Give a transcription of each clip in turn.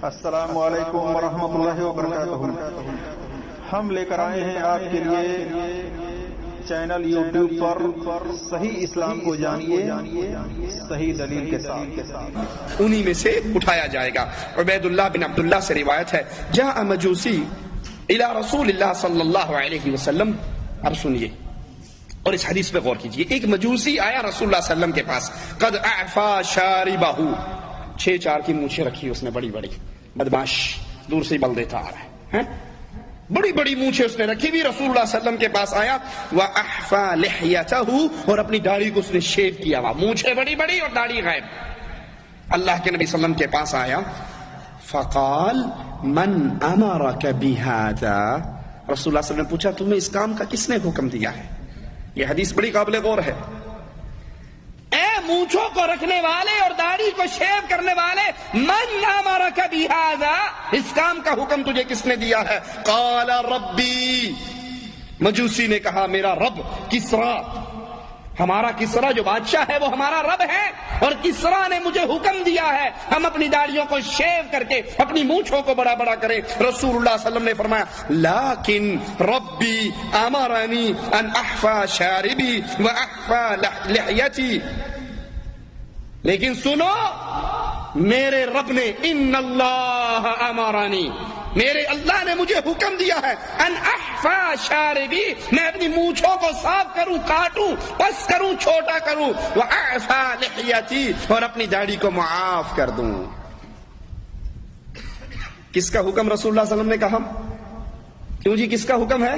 السلام علیکم ورحمۃ اللہ وبرکاتہ۔ ہم لے کر آئے ہیں آپ کے لیے چینل یوٹیوب پر صحیح اسلام کو جانیے صحیح دلیل کے ساتھ، انہی میں سے اٹھایا جائے گا۔ عبید اللہ بن عبداللہ سے روایت ہے، جاء مجوسی الی رسول اللہ صلی اللہ علیہ وسلم۔ اب سنیے اور اس حدیث پہ غور کیجیے۔ ایک مجوسی آیا رسول اللہ صلی اللہ علیہ وسلم کے پاس، قد اعفا شاربہ، 6 کی مونچھیں رکھی اس نے بڑی بڑی، بدماش دور سے بل دیتا آ رہا ہے، بڑی بڑی مونچھیں اس نے رکھی بھی۔ رسول اللہ صلی اللہ علیہ وسلم کے پاس آیا، واحفا لحیتہ، اور اپنی داڑھی کو اس نے شیو کیا ہوا، مونچھیں بڑی بڑی اور داڑھی غائب۔ اللہ کے نبی صلی اللہ علیہ وسلم کے پاس آیا، فقال من امرک بہذا، رسول اللہ صلی اللہ علیہ وسلم نے پوچھا تمہیں اس کام کا کس نے حکم دیا ہے؟ یہ حدیث بڑی قابل غور ہے۔ اے مونچھوں کو رکھنے والے اور داڑھی کو شیو کرنے والے، من امرک بہذا، اس کام کا حکم تجھے کس نے دیا ہے؟ قال ربی، مجوسی نے کہا میرا رب کسریٰ، ہمارا کسریٰ جو بادشاہ ہے وہ ہمارا رب ہے، اور کسریٰ نے مجھے حکم دیا ہے ہم اپنی داڑھیوں کو شیو کر کے اپنی مونچھوں کو بڑا بڑا کریں۔ رسول اللہ صلی اللہ علیہ وسلم نے فرمایا لیکن ربی امرنی ان احفا شاربی واحفا لحیتی، لیکن سنو میرے رب نے، ان اللہ امرنی، میرے اللہ نے مجھے حکم دیا ہے، ان احفا شاربی، میں اپنی مونچھوں کو صاف کروں، کاٹوں، پس کروں، چھوٹا کروں، واعفا لحیتی، اور اپنی داڑھی کو معاف کر دوں۔ کس کا حکم رسول اللہ صلی اللہ علیہ وسلم نے کہا؟ کیوں جی کس کا حکم ہے؟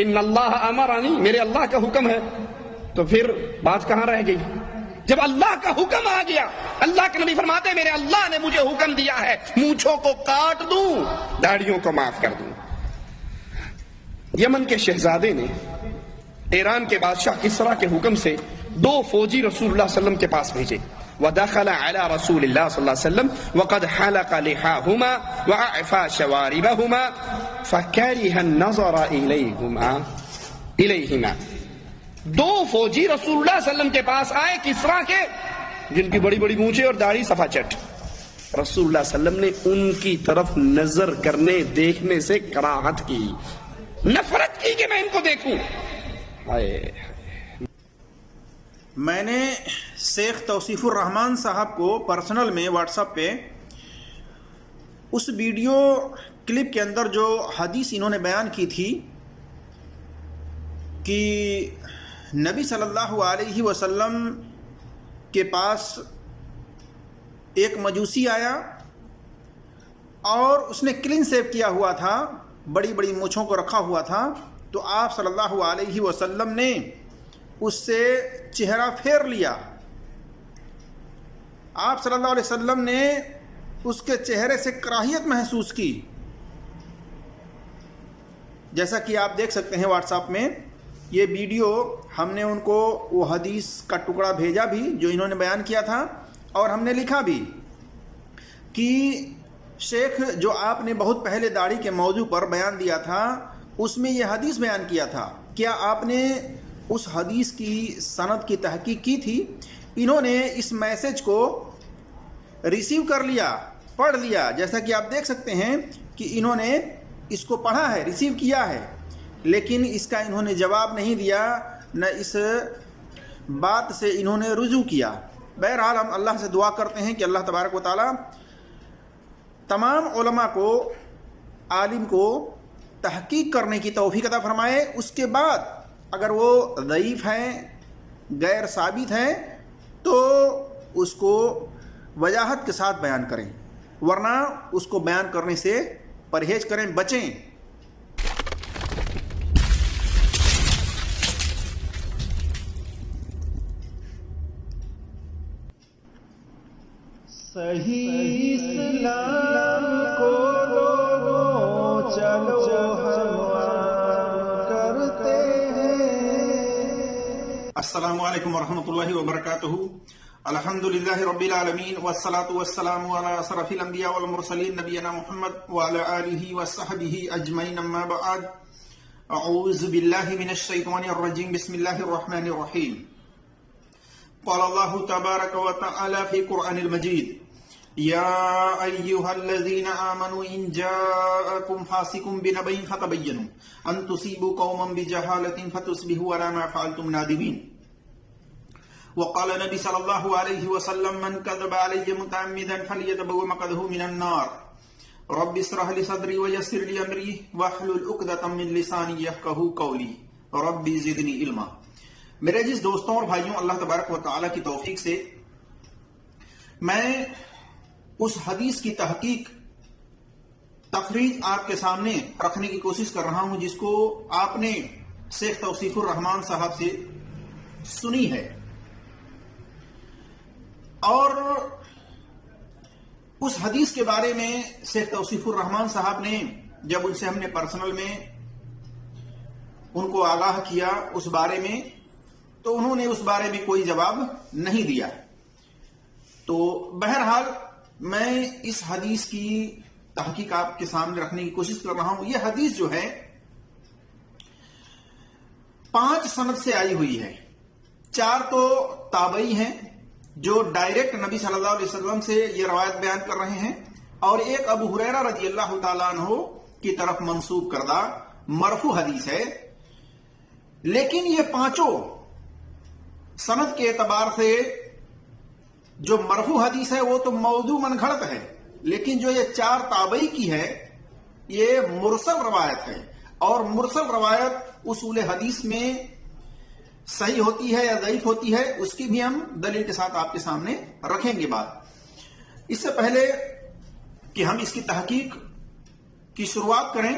ان اللہ امرنی، میرے اللہ کا حکم ہے۔ تو پھر بات کہاں رہ گئی؟ جب اللہ کا حکم آ گیا، اللہ کے نبی فرماتے ہیں میرے اللہ نے مجھے حکم دیا ہے مونچھوں کو کاٹ دوں، داڑھیوں کو معاف کر دوں۔ یمن کے شہزادے نے ایران کے بادشاہ کسریٰ کے حکم سے 2 فوجی رسول اللہ صلی اللہ علیہ وسلم کے پاس بھیجے، ودخل على رسول اللہ صلی اللہ علیہ وسلم وقد حلق لحاهما واعفى شواربهما فكره النظر الیہما۔ 2 فوجی رسول اللہ صلی اللہ علیہ وسلم کے پاس آئے کسریٰ کے، جن کی بڑی بڑی مونچھیں اور داڑھی صفا چٹ۔ رسول اللہ صلی اللہ علیہ وسلم نے ان کی طرف نظر کرنے دیکھنے سے کراہت کی، نفرت کی کہ میں ان کو دیکھوں۔ میں نے شیخ توصیف الرحمان صاحب کو پرسنل میں واٹس ایپ پہ اس ویڈیو کلپ کے اندر جو حدیث انہوں نے بیان کی تھی کہ نبی صلی اللہ علیہ وسلم کے پاس ایک مجوسی آیا اور اس نے کلین شیو کیا ہوا تھا، بڑی بڑی مونچھوں کو رکھا ہوا تھا، تو آپ صلی اللہ علیہ وسلم نے اس سے چہرہ پھیر لیا۔ آپ صلی اللہ علیہ وسلم نے اس کے چہرے سے کراہیت محسوس کی، جیسا کہ آپ دیکھ سکتے ہیں واٹس ایپ میں یہ ویڈیو، ہم نے ان کو وہ حدیث کا ٹکڑا بھیجا بھی جو انہوں نے بیان کیا تھا، اور ہم نے لکھا بھی کہ شیخ جو آپ نے بہت پہلے داڑھی کے موضوع پر بیان دیا تھا اس میں یہ حدیث بیان کیا تھا، کیا آپ نے اس حدیث کی سند کی تحقیق کی تھی؟ انہوں نے اس میسج کو ریسیو کر لیا، پڑھ لیا، جیسا کہ آپ دیکھ سکتے ہیں کہ انہوں نے اس کو پڑھا ہے، ریسیو کیا ہے، لیکن اس کا انہوں نے جواب نہیں دیا، نہ اس بات سے انہوں نے رجوع کیا۔ بہرحال ہم اللہ سے دعا کرتے ہیں کہ اللہ تبارک و تعالی تمام علماء کو، عالم کو تحقیق کرنے کی توفیق عطا فرمائے، اس کے بعد اگر وہ ضعیف ہیں، غیر ثابت ہیں، تو اس کو وجاہت کے ساتھ بیان کریں، ورنہ اس کو بیان کرنے سے پرہیز کریں، بچیں۔ صحیح اسلام کو چلو کرتے ہیں۔ السلام علیکم ورحمۃ اللہ وبرکاتہ۔ الحمدللہ رب العالمین والصلاة والسلام علی اشرف الانبیاء والمرسلین نبینا محمد وعلی آلہ وصحبہ اجمعین، اما بعد۔ اعوذ باللہ من الشیطان الرجیم، بسم اللہ الرحمن الرحیم۔ قال اللہ تبارک و تعالی فی قرآن المجید یا ایہا الذین آمنوا ان جاءکم فاسق بنبأ فتبینوا ان تصیبوا قوما بجہالۃ فتصبحوا علی ما فعلتم نادمین. وقال نبی صلی اللہ علیہ وسلم من کذب علی متعمدا فلیتبوأ مقعدہ من النار. رب اشرح لی صدری ویسر لی امری واحلل عقدۃ من لسانی یفقہوا قولی رب زدنی علما. میرے عزیز دوستوں اور بھائیوں، اللہ تبارک و تعالیٰ کی توفیق سے میں اس حدیث کی تخریج آپ کے سامنے رکھنے کی کوشش کر رہا ہوں جس کو آپ نے شیخ توصیف الرحمان صاحب سے سنی ہے. اور اس حدیث کے بارے میں شیخ توصیف الرحمان صاحب نے جب ان سے ہم نے پرسنل میں ان کو آگاہ کیا اس بارے میں، تو انہوں نے اس بارے میں کوئی جواب نہیں دیا. تو بہرحال میں اس حدیث کی تحقیق آپ کے سامنے رکھنے کی کوشش کر رہا ہوں. یہ حدیث جو ہے 5 سند سے آئی ہوئی ہے. 4 تو تابعی ہیں جو ڈائریکٹ نبی صلی اللہ علیہ وسلم سے یہ روایت بیان کر رہے ہیں، اور ایک ابو ہریرہ رضی اللہ تعالیٰ عنہ کی طرف منسوب کردہ مرفوع حدیث ہے. لیکن یہ 5 سند کے اعتبار سے جو مرفوع حدیث ہے وہ تو موضوع من گھڑت ہے، لیکن جو یہ 4 تابعی کی ہے یہ مرسل روایت ہے. اور مرسل روایت اصول حدیث میں صحیح ہوتی ہے یا ضعیف ہوتی ہے، اس کی بھی ہم دلیل کے ساتھ آپ کے سامنے رکھیں گے بات. اس سے پہلے کہ ہم اس کی تحقیق کی شروعات کریں،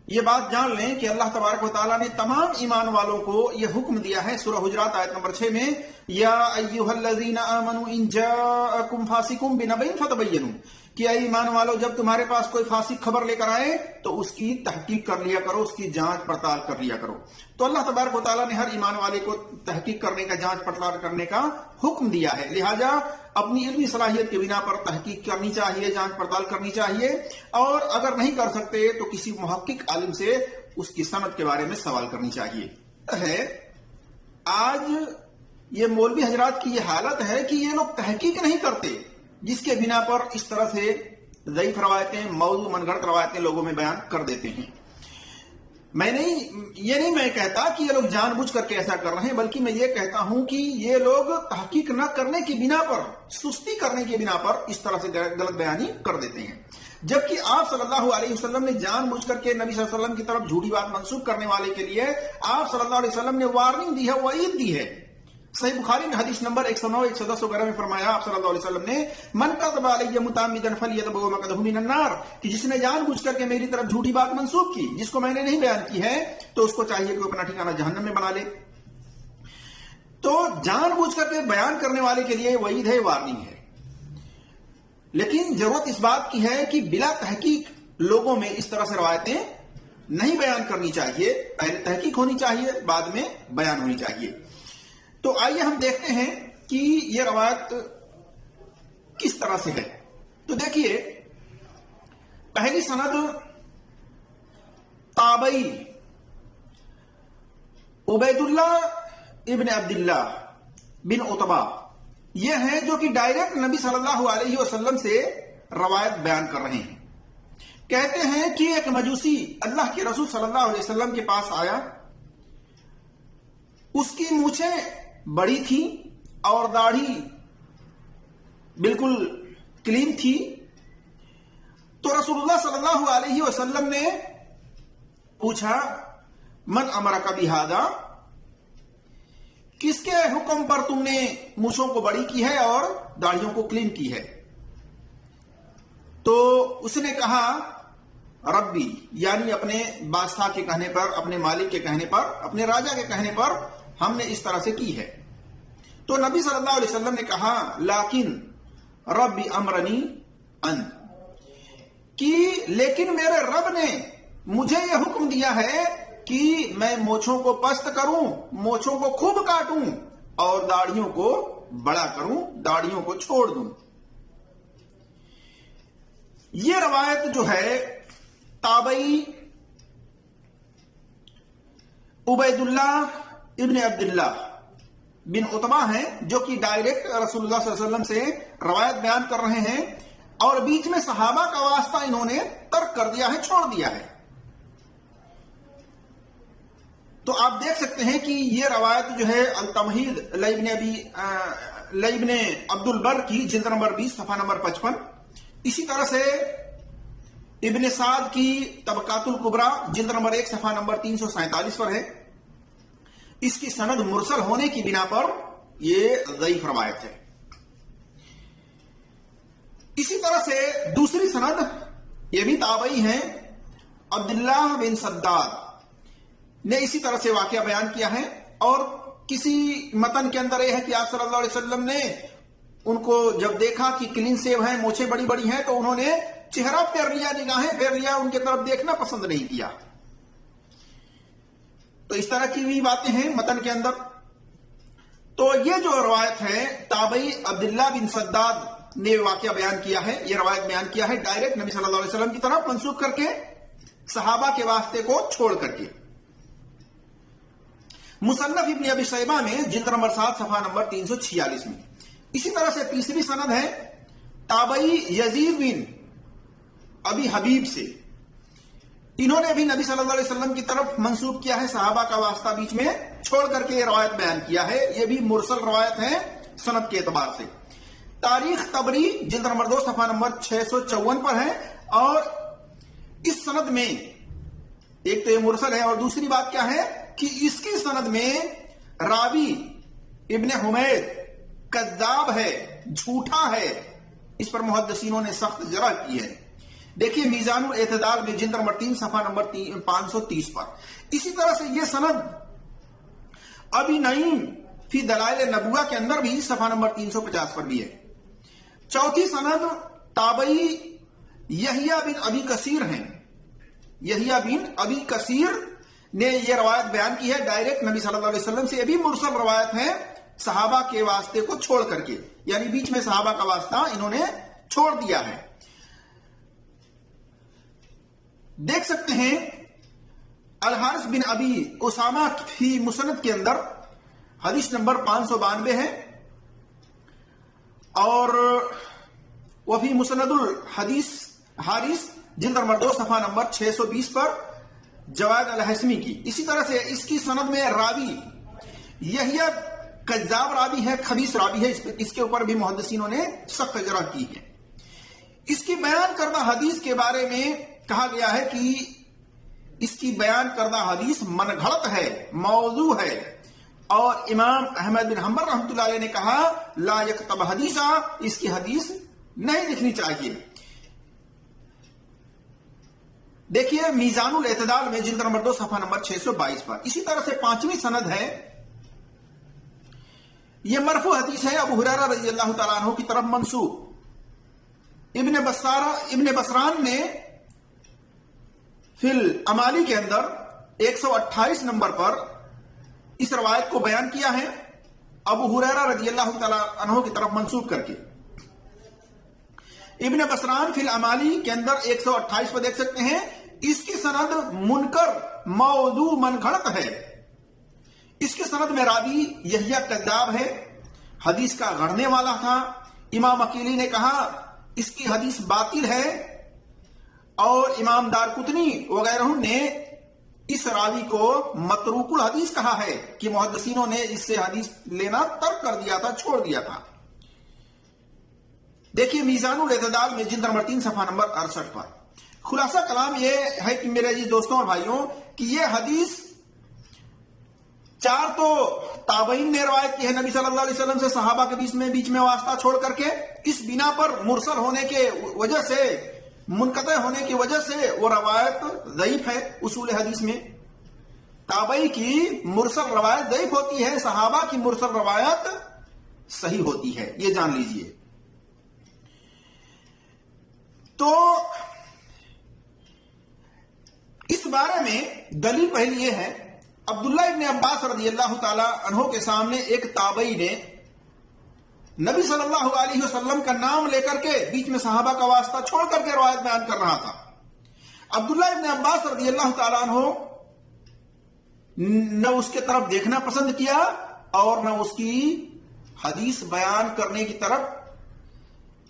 یہ بات جان لیں کہ اللہ تبارک و تعالیٰ نے تمام ایمان والوں کو یہ حکم دیا ہے سورہ حجرات آیت نمبر 6 میں، یا ایھا الذین آمنوا ان جاءکم فاسق بنبأ فتبینوا، کہ اے ایمان والو جب تمہارے پاس کوئی فاسق خبر لے کر آئے تو اس کی تحقیق کر لیا کرو، اس کی جانچ پڑتال کر لیا کرو. تو اللہ تبارک و تعالیٰ نے ہر ایمان والے کو تحقیق کرنے کا، جانچ پڑتال کرنے کا حکم دیا ہے. لہٰذا اپنی علمی صلاحیت کے بنا پر تحقیق کرنی چاہیے، جانچ پڑتال کرنی چاہیے، اور اگر نہیں کر سکتے تو کسی محقق عالم سے اس کی سند کے بارے میں سوال کرنی چاہیے. آج یہ مولوی حضرات کی یہ حالت ہے کہ یہ لوگ تحقیق نہیں کرتے، جس کے بنا پر اس طرح سے ضعیف روایتیں، موضوع من گھڑت روایتیں لوگوں میں بیان کر دیتے ہیں. میں کہتا کہ یہ لوگ جان بوجھ کر کے ایسا کر رہے ہیں، بلکہ میں یہ کہتا ہوں کہ یہ لوگ تحقیق نہ کرنے کی بنا پر، سستی کرنے کی بنا پر اس طرح سے غلط بیانی کر دیتے ہیں. جبکہ آپ صلی اللہ علیہ وسلم نے جان بوجھ کر کے نبی صلی اللہ علیہ وسلم کی طرف جھوٹی بات منسوب کرنے والے کے لیے آپ صلی اللہ علیہ وسلم نے وارننگ دی ہے، وعید دی ہے. صحیح بخاری میں حدیث نمبر 109 110 وغیرہ میں فرمایا آپ صلی اللہ علیہ وسلم نے، من کذب علی متعمدا فلیتبوأ مقعدہ من النار، کہ جس نے جان بوجھ کر کے میری طرف جھوٹی بات منسوب کی جس کو میں نے نہیں بیان کی ہے تو اس کو چاہیے کہ اپنا ٹھکانہ جہنم میں بنا لے. تو جان بوجھ کر کے بیان کرنے والے کے لیے وعید ہے، وارننگ ہے. لیکن ضرورت اس بات کی ہے کہ بلا تحقیق لوگوں میں اس طرح سے روایتیں نہیں بیان کرنی چاہیے. پہلے تحقیق ہونی چاہیے، بعد میں بیان ہونی چاہیے. تو آئیے ہم دیکھتے ہیں کہ یہ روایت کس طرح سے ہے. تو دیکھیے، پہلی سند تابعی عبید اللہ ابن عبداللہ بن عتبہ یہ ہیں جو کہ ڈائریکٹ نبی صلی اللہ علیہ وسلم سے روایت بیان کر رہے ہیں. کہتے ہیں کہ ایک مجوسی اللہ کے رسول صلی اللہ علیہ وسلم کے پاس آیا، اس کی مونچھیں بڑی تھی اور داڑھی بالکل کلین تھی. تو رسول اللہ صلی اللہ علیہ وسلم نے پوچھا، من امرک بہذا، کس کے حکم پر تم نے مونچھوں کو بڑی کی ہے اور داڑھیوں کو کلین کی ہے؟ تو اس نے کہا، ربی، یعنی اپنے بادشاہ کے کہنے پر، اپنے مالک کے کہنے پر، اپنے راجا کے کہنے پر ہم نے اس طرح سے کی ہے. تو نبی صلی اللہ علیہ وسلم نے کہا، لیکن ربی امرنی ان، کہ لیکن میرے رب نے مجھے یہ حکم دیا ہے کہ میں مونچھوں کو پست کروں، مونچھوں کو خوب کاٹوں اور داڑھیوں کو بڑا کروں، داڑھیوں کو چھوڑ دوں. یہ روایت جو ہے تابعی عبید اللہ ابن عبداللہ بن عتبہ ہیں جو کہ ڈائریکٹ رسول اللہ صلی اللہ علیہ وسلم سے روایت بیان کر رہے ہیں، اور بیچ میں صحابہ کا واسطہ انہوں نے ترک کر دیا ہے، چھوڑ دیا ہے۔ تو آپ دیکھ سکتے ہیں کہ یہ روایت جو ہے التمہید لابن عبد البر کی جلد نمبر 20 صفحہ نمبر 55، اسی طرح سے ابن سعد کی طبقات الکبریٰ جلد نمبر 1 صفحہ نمبر 347 پر ہے۔ اس کی سند مرسل ہونے کی بنا پر یہ ضعیف روایت ہے۔ اسی طرح سے دوسری سند یہ بھی تابعی ہیں، عبداللہ بن سداد نے اسی طرح سے واقعہ بیان کیا ہے، اور کسی متن کے اندر یہ ہے کہ آپ صلی اللہ علیہ وسلم نے ان کو جب دیکھا کہ کلین سیو ہیں، مونچھیں بڑی بڑی ہیں، تو انہوں نے چہرہ پھیر لیا، نگاہیں پھیر لیا، ان کی طرف دیکھنا پسند نہیں کیا۔ تو اس طرح کی بھی باتیں ہیں متن کے اندر۔ تو یہ جو روایت ہے تابعی عبداللہ بن سداد نے واقعہ بیان کیا ہے، یہ روایت بیان کیا ہے ڈائریکٹ نبی صلی اللہ علیہ وسلم کی طرف منسوخ کر کے، صحابہ کے واسطے کو چھوڑ کر کے۔ مصنف ابن ابی شیبہ میں جلد نمبر 7 صفحہ نمبر 346 میں۔ اسی طرح سے تیسری سند ہے تابعی یزید بن ابی حبیب سے، انہوں نے بھی نبی صلی اللہ علیہ وسلم کی طرف منسوخ کیا ہے، صحابہ کا واسطہ بیچ میں چھوڑ کر کے یہ روایت بیان کیا ہے، یہ بھی مرسل روایت ہے سند کے اعتبار سے۔ تاریخ طبری جلد نمبر 2 صفحہ نمبر 654 پر ہے، اور اس سند میں ایک تو یہ مرسل ہے، اور دوسری بات کیا ہے کہ اس کی سند میں راوی ابن حمید کذاب ہے، جھوٹا ہے، اس پر محدثینوں نے سخت جرح کی ہے۔ دیکھیے میزان الاعتدال میں جلد نمبر 3 صفحہ نمبر 530 پر۔ اسی طرح سے یہ سند ابی نعیم فی دلائل نبوہ کے اندر بھی صفحہ نمبر 350 پر بھی ہے۔ چوتھی سند تابعی یحییٰ بن ابی کثیر ہیں، یحییٰ بن ابی کثیر نے یہ روایت بیان کی ہے ڈائریکٹ نبی صلی اللہ علیہ وسلم سے، یہ بھی مرسل روایت ہے صحابہ کے واسطے کو چھوڑ کر کے، یعنی بیچ میں صحابہ کا واسطہ انہوں نے چھوڑ دیا ہے۔ دیکھ سکتے ہیں الحارث بن ابی اسامہ فی مسند کے اندر حدیث نمبر 592 ہے، اور وفی مسند الحدیث حارث جلد نمبر 2 صفحہ نمبر 620 پر جواد الحسمی کی۔ اسی طرح سے اس کی سند میں راوی یحییٰ کذاب راوی ہے، خبیث راوی ہے، اس کے اوپر بھی محدثینوں نے سخت جرح کی ہے۔ اس کی بیان کردہ حدیث کے بارے میں کہا گیا ہے کہ اس کی بیان کردہ حدیث من گھڑت ہے، موضوع ہے، اور امام احمد بن حنبل رحمۃ اللہ علیہ نے کہا لا یکتب حدیثا، اس کی حدیث نہیں لکھنی چاہیے۔ دیکھیے میزان الاعتدال میں جلد نمبر 2 صفحہ نمبر 622 پر۔ اسی طرح سے پانچویں سند ہے، یہ مرفوع حدیث ہے، ابو ہریرہ رضی اللہ تعالیٰ عنہ کی طرف منسوب۔ ابن بسران نے فی الامالی کے اندر 128 نمبر پر اس روایت کو بیان کیا ہے، ابو ہریرہ رضی اللہ تعالیٰ عنہ کی طرف منسوب کر کے۔ ابن بسران فی الامالی کے اندر 128 پر دیکھ سکتے ہیں، اس کی سند منکر موضوع من گھڑت ہے، اس کی سند میں راوی یحییٰ کذاب ہے، حدیث کا گھڑنے والا تھا۔ امام عقیلی نے کہا اس کی حدیث باطل ہے، اور امام دارقطنی وغیرہ نے اس راوی کو متروک الحدیث کہا ہے کہ محدثینوں نے اس سے حدیث لینا ترک کر دیا تھا، چھوڑ دیا تھا۔ دیکھیے میزان الاعتدال میں جلد نمبر 3 صفحہ نمبر 68 پر۔ خلاصہ کلام یہ ہے کہ میرے عزیز دوستوں اور بھائیوں کہ یہ حدیث 4 تو تابعین نے روایت کی ہے نبی صلی اللہ علیہ وسلم سے، صحابہ کے بیچ میں واسطہ چھوڑ کر کے، اس بنا پر مرسل ہونے کے وجہ سے، منقطع ہونے کی وجہ سے وہ روایت ضعیف ہے۔ اصول حدیث میں تابعی کی مرسل روایت ضعیف ہوتی ہے، صحابہ کی مرسل روایت صحیح ہوتی ہے، یہ جان لیجئے۔ تو اس بارے میں دلیل پہلی یہ ہے، عبداللہ ابن عباس رضی اللہ تعالی عنہ کے سامنے ایک تابعی نے نبی صلی اللہ علیہ وسلم کا نام لے کر کے بیچ میں صحابہ کا واسطہ چھوڑ کر کے روایت بیان کر رہا تھا۔ عبداللہ ابن عباس رضی اللہ تعالیٰ عنہ نہ اس کے طرف دیکھنا پسند کیا، اور نہ اس کی حدیث بیان کرنے کی طرف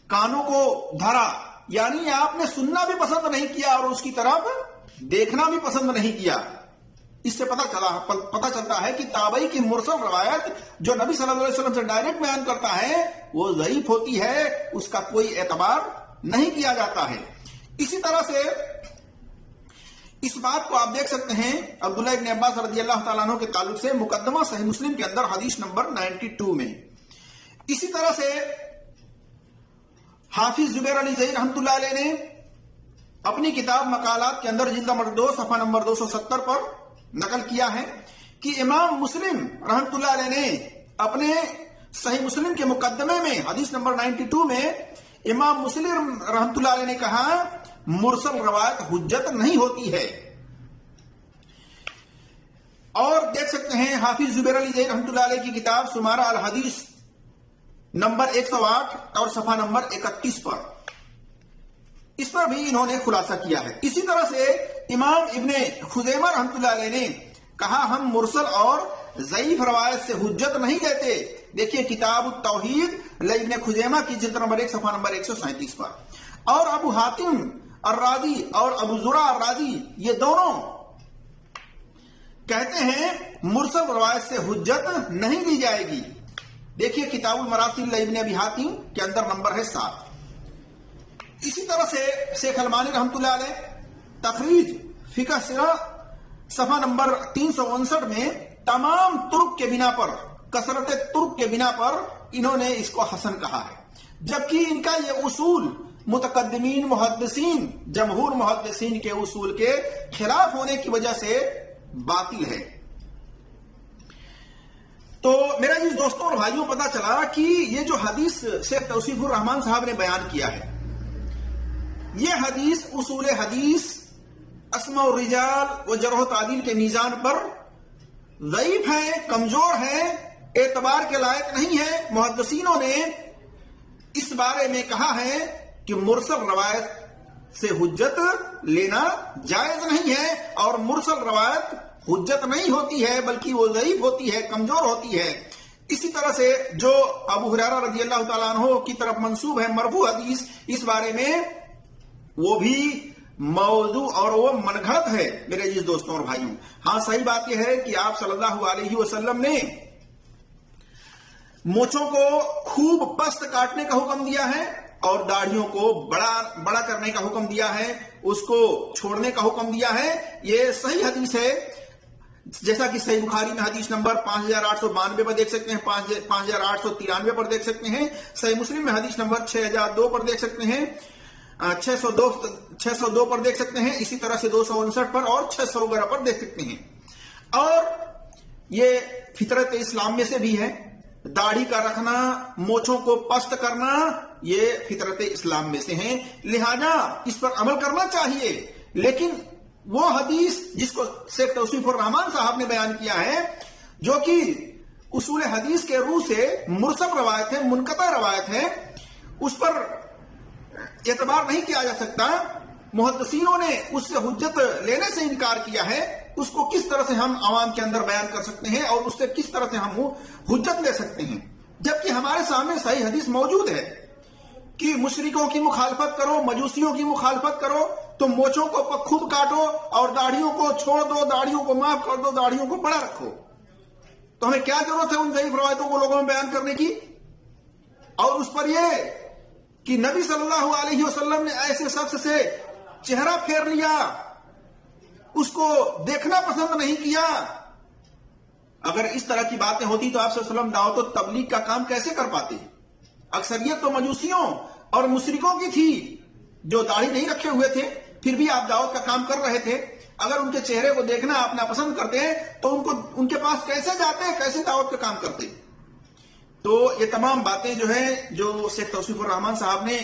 کانوں کو دھرا، یعنی آپ نے سننا بھی پسند نہیں کیا اور اس کی طرف دیکھنا بھی پسند نہیں کیا۔ اس سے پتہ چلتا ہے کہ تابعی کی مرسل روایت جو نبی صلی اللہ علیہ وسلم سے ڈائریکٹ بیان کرتا ہے وہ ضعیف ہوتی ہے، اس کا کوئی اعتبار نہیں کیا جاتا ہے۔ اسی طرح سے اس بات کو آپ دیکھ سکتے ہیں عبداللہ ابن عباس رضی اللہ تعالیٰ عنہ کے تعلق سے مقدمہ صحیح مسلم کے اندر حدیث نمبر 92 میں۔ اسی طرح سے حافظ زبیر علی زئی رحمۃ اللہ علیہ نے اپنی کتاب مقالات کے اندر جلد نمبر 2 صفحہ نمبر 270 پر نقل کیا ہے کہ امام مسلم رحمۃ اللہ علیہ نے اپنے صحیح مسلم کے مقدمے میں حدیث نمبر 92 میں امام مسلم رحمۃ اللہ علیہ نے کہا مرسل روایت حجت نہیں ہوتی ہے۔ اور دیکھ سکتے ہیں حافظ زبیر علی زئی رحمۃ اللہ علیہ کی کتاب سمارہ الحدیث نمبر 108 اور صفحہ نمبر 31 پر، اس پر بھی انہوں نے خلاصہ کیا ہے۔ اسی طرح سے امام ابن خزیمہ رحمۃ اللہ علیہ نے کہا ہم مرسل اور ضعیف روایت سے حجت نہیں لیتے، دیکھیے کتاب التوحید ابن خزیمہ کی جلد نمبر 1 صفحہ نمبر 137 پر۔ اور ابو حاتم الرازی اور ابو زرع الرازی یہ دونوں کہتے ہیں مرسل روایت سے حجت نہیں لی جائے گی، دیکھیے کتاب المراسل ابن ابی حاتم کے اندر نمبر ہے 7۔ اسی طرح سے شیخ البانی رحمۃ اللہ علیہ تخریج فقہ سرہ صفحہ نمبر 359 میں تمام ترک کے بنا پر، کثرت ترک کے بنا پر انہوں نے اس کو حسن کہا ہے، جبکہ ان کا یہ اصول متقدمین محدثین جمہور محدثین کے اصول کے خلاف ہونے کی وجہ سے باطل ہے۔ تو میرا جس دوستوں اور بھائیوں پتا چلا کہ یہ جو حدیث شیخ توصیف الرحمان صاحب نے بیان کیا ہے، یہ حدیث اصول حدیث اسماء الرجال و جرح و تعدیل کے میزان پر ضعیف ہے، کمزور ہے، اعتبار کے لائق نہیں ہے۔ محدثینوں نے اس بارے میں کہا ہے کہ مرسل روایت سے حجت لینا جائز نہیں ہے، اور مرسل روایت حجت نہیں ہوتی ہے بلکہ وہ ضعیف ہوتی ہے، کمزور ہوتی ہے۔ اسی طرح سے جو ابو ہریرہ رضی اللہ تعالیٰ عنہ کی طرف منسوب ہے مرفوع حدیث، اس بارے میں وہ بھی موضوع اور وہ منگھڑت ہے میرے جس دوستوں اور بھائیوں۔ ہاں صحیح بات یہ ہے کہ آپ صلی اللہ علیہ وسلم نے مونچھوں کو خوب پست کاٹنے کا حکم دیا ہے اور داڑھیوں کو بڑا کرنے کا حکم دیا ہے، اس کو چھوڑنے کا حکم دیا ہے۔ یہ صحیح حدیث ہے، جیسا کہ صحیح بخاری میں حدیث نمبر 5892 پر دیکھ سکتے ہیں، 5893 پر دیکھ سکتے ہیں، صحیح مسلم میں حدیث نمبر 6002 پر دیکھ سکتے ہیں، 602 پر دیکھ سکتے ہیں، اسی طرح سے 259 پر اور 600 وغیرہ پر دیکھ سکتے ہیں۔ اور یہ فطرت اسلام میں سے بھی ہے، داڑھی کا رکھنا، مونچھوں کو پست کرنا، یہ فطرت اسلام میں سے ہیں، لہذا اس پر عمل کرنا چاہیے۔ لیکن وہ حدیث جس کو شیخ توصیف الرحمان صاحب نے بیان کیا ہے، جو کہ اصول حدیث کے روح سے مرسل روایت ہے، منقطع روایت ہے، اس پر اعتبار نہیں کیا جا سکتا۔ محدثینوں نے اس سے حجت لینے سے انکار کیا ہے، اس کو کس طرح سے ہم عوام کے اندر بیان کر سکتے ہیں اور اس سے کس طرح سے ہم حجت لے سکتے ہیں، جبکہ ہمارے سامنے صحیح حدیث موجود ہے کہ مشرکوں کی مخالفت کرو، مجوسیوں کی مخالفت کرو تو مونچھوں کو خوب کاٹو اور داڑھیوں کو چھوڑ دو، داڑھیوں کو معاف کر دو، داڑھیوں کو بڑا رکھو۔ تو ہمیں کیا ضرورت ہے ان ضعیف روایتوں کو لوگوں میں بیان کرنے کی؟ اور اس پر یہ کہ نبی صلی اللہ علیہ وسلم نے ایسے شخص سے چہرہ پھیر لیا، اس کو دیکھنا پسند نہیں کیا۔ اگر اس طرح کی باتیں ہوتی تو آپ صلی اللہ علیہ وسلم دعوت و تبلیغ کا کام کیسے کر پاتے؟ اکثریت تو مجوسیوں اور مشرکوں کی تھی جو داڑھی نہیں رکھے ہوئے تھے، پھر بھی آپ دعوت کا کام کر رہے تھے۔ اگر ان کے چہرے کو دیکھنا آپ ناپسند کرتے ہیں تو ان کے پاس کیسے جاتے، کیسے دعوت کا کام کرتے؟ تو یہ تمام باتیں جو ہیں جو شیخ توصیف الرحمان صاحب نے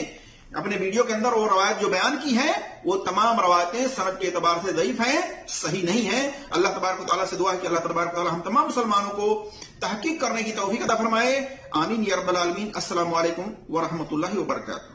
اپنے ویڈیو کے اندر وہ روایت جو بیان کی ہیں، وہ تمام روایتیں سند کے اعتبار سے ضعیف ہیں، صحیح نہیں ہیں۔ اللہ تبارک و تعالیٰ سے دعا ہے کہ اللہ تبارک و تعالیٰ ہم تمام مسلمانوں کو تحقیق کرنے کی توفیق عطا فرمائے، آمین یا رب العالمین۔ السلام علیکم ورحمۃ اللہ وبرکاتہ۔